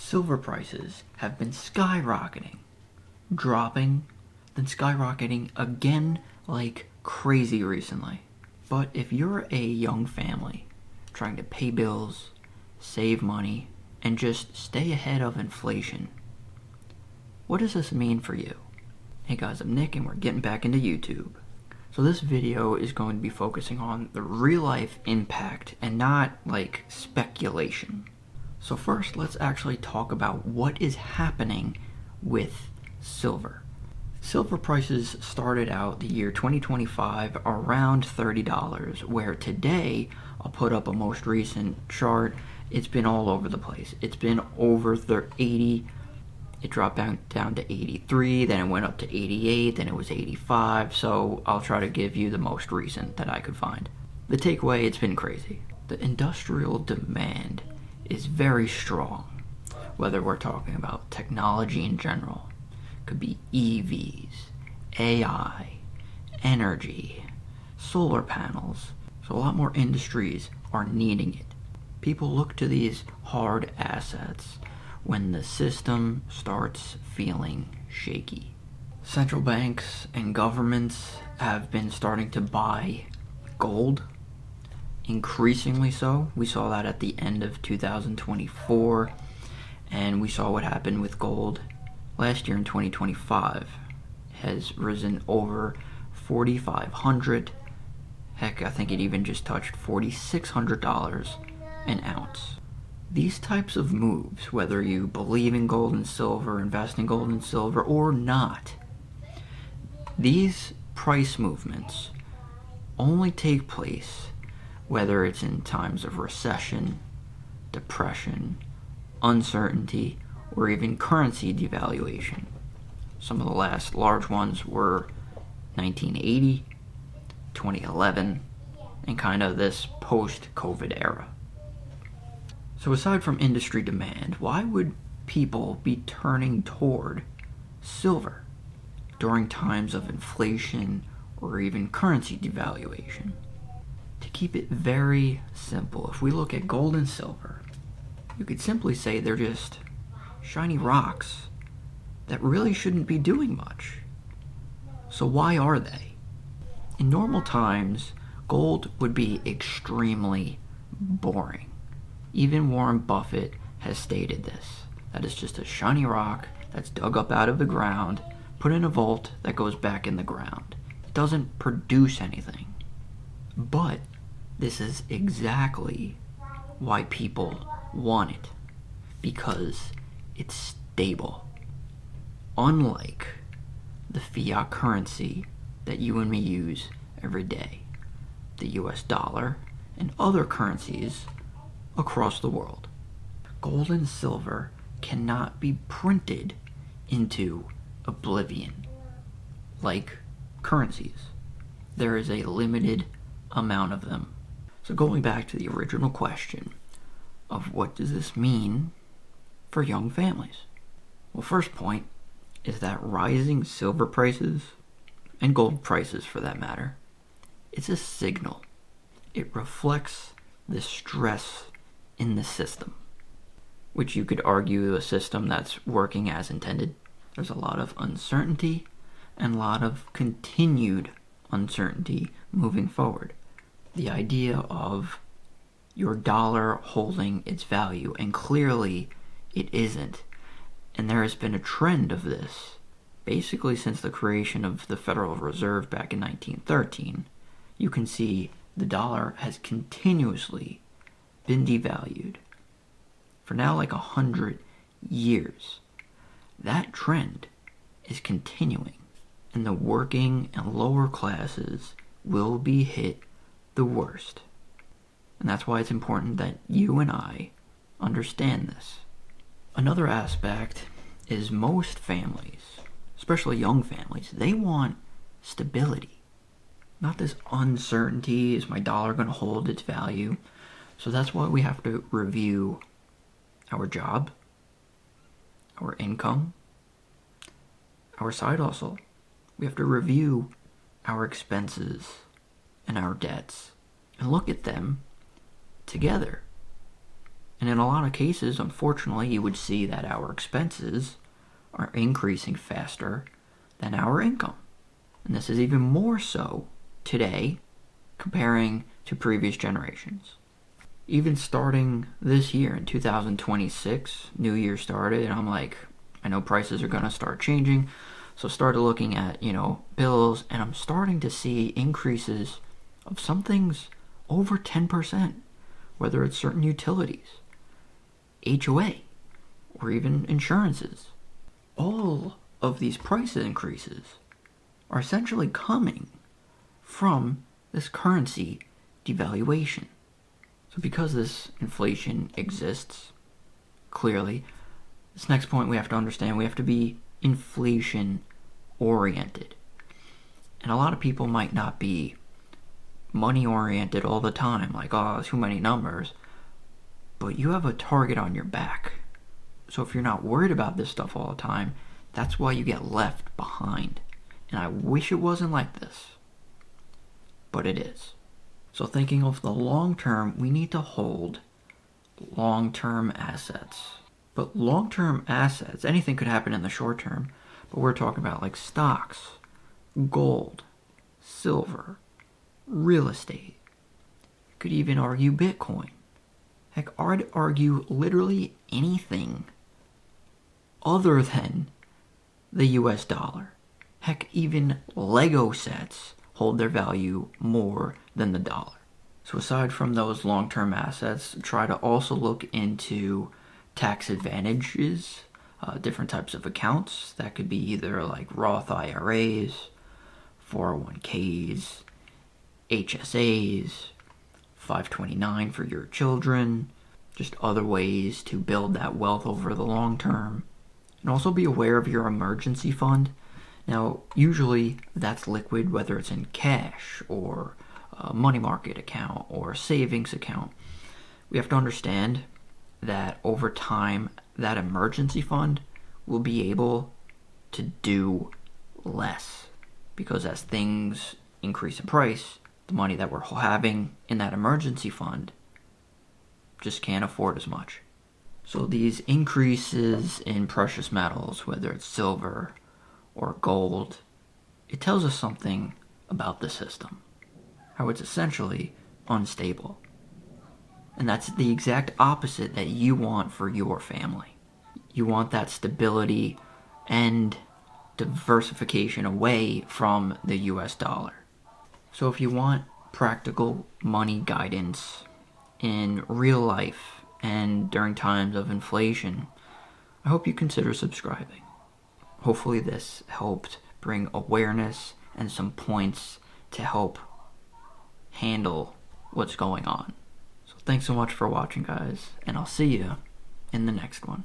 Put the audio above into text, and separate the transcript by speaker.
Speaker 1: silver prices have been skyrocketing, dropping, then skyrocketing again like crazy recently. But if you're a young family trying to pay bills, save money, and just stay ahead of inflation, what does this mean for you? Hey guys, I'm Nick and we're getting back into YouTube. So this video is going to be focusing on the real life impact and not like speculation. So first, let's actually talk about what is happening with silver. Silver prices started out the year 2025 around $30, where today, I'll put up a most recent chart, it's been all over the place. It's been over 80, it dropped down to 83, then it went up to 88, then it was 85, so I'll try to give you the most recent that I could find. The takeaway, it's been crazy. The industrial demand is very strong, whether we're talking about technology in general. Could be EVs, AI, energy, solar panels. So a lot more industries are needing it. People look to these hard assets when the system starts feeling shaky. Central banks and governments have been starting to buy gold, increasingly so. We saw that at the end of 2024, and we saw what happened with gold last year in 2025. Has risen over 4,500. Heck, I think it even just touched $4,600 an ounce. These types of moves, whether you believe in gold and silver, invest in gold and silver, or not, these price movements only take place whether it's in times of recession, depression, uncertainty, or even currency devaluation. Some of the last large ones were 1980, 2011, and kind of this post-COVID era. So aside from industry demand, why would people be turning toward silver during times of inflation or even currency devaluation? To keep it very simple, if we look at gold and silver, you could simply say they're just shiny rocks that really shouldn't be doing much. So why are they? In normal times, gold would be extremely boring. Even Warren Buffett has stated this, that it's just a shiny rock that's dug up out of the ground, put in a vault that goes back in the ground. It doesn't produce anything. But this is exactly why people want it, because it's stable. Unlike the fiat currency that you and me use every day, the US dollar and other currencies across the world. Gold and silver cannot be printed into oblivion like currencies. There is a limited amount of them. So going back to the original question of what does this mean for young families? Well, first point is that rising silver prices, and gold prices for that matter, it's a signal. It reflects the stress in the system, which you could argue a system that's working as intended. There's a lot of uncertainty and a lot of continued uncertainty moving forward. The idea of your dollar holding its value, and clearly it isn't. And there has been a trend of this basically since the creation of the Federal Reserve back in 1913. You can see the dollar has continuously been devalued for now like 100 years. That trend is continuing, and the working and lower classes will be hit the worst. And that's why it's important that you and I understand this. Another aspect is most families, especially young families, they want stability. Not this uncertainty, is my dollar going to hold its value? So that's why we have to review our job, our income, our side hustle. We have to review our expenses and our debts and look at them together. And in a lot of cases, unfortunately, you would see that our expenses are increasing faster than our income. And this is even more so today comparing to previous generations. Even starting this year in 2026, New Year started, and I'm like, I know prices are going to start changing. So started looking at, bills, and I'm starting to see increases of some things over 10%, whether it's certain utilities, HOA, or even insurances. All of these price increases are essentially coming from this currency devaluation. So because this inflation exists, clearly, this next point we have to understand, we have to be inflation oriented. And a lot of people might not be money oriented all the time, like, oh, too many numbers. But you have a target on your back. So if you're not worried about this stuff all the time, that's why you get left behind. And I wish it wasn't like this, but it is. So thinking of the long term, we need to hold long-term assets. But long-term assets, anything could happen in the short term, but we're talking about like stocks, gold, silver, real estate. You could even argue Bitcoin. Heck, I'd argue literally anything other than the US dollar. Heck, even Lego sets hold their value more than the dollar. So aside from those long-term assets, try to also look into tax advantages, different types of accounts. That could be either like Roth IRAs, 401ks, HSAs, 529 for your children, just other ways to build that wealth over the long term. And also be aware of your emergency fund. Now, usually that's liquid, whether it's in cash or a money market account or a savings account. We have to understand that over time, that emergency fund will be able to do less. Because as things increase in price, the money that we're having in that emergency fund just can't afford as much. So these increases in precious metals, whether it's silver or gold, it tells us something about the system. How it's essentially unstable. And that's the exact opposite that you want for your family. You want that stability and diversification away from the US dollar. So if you want practical money guidance in real life and during times of inflation, I hope you consider subscribing. Hopefully this helped bring awareness and some points to help handle what's going on. So thanks so much for watching, guys, and I'll see you in the next one.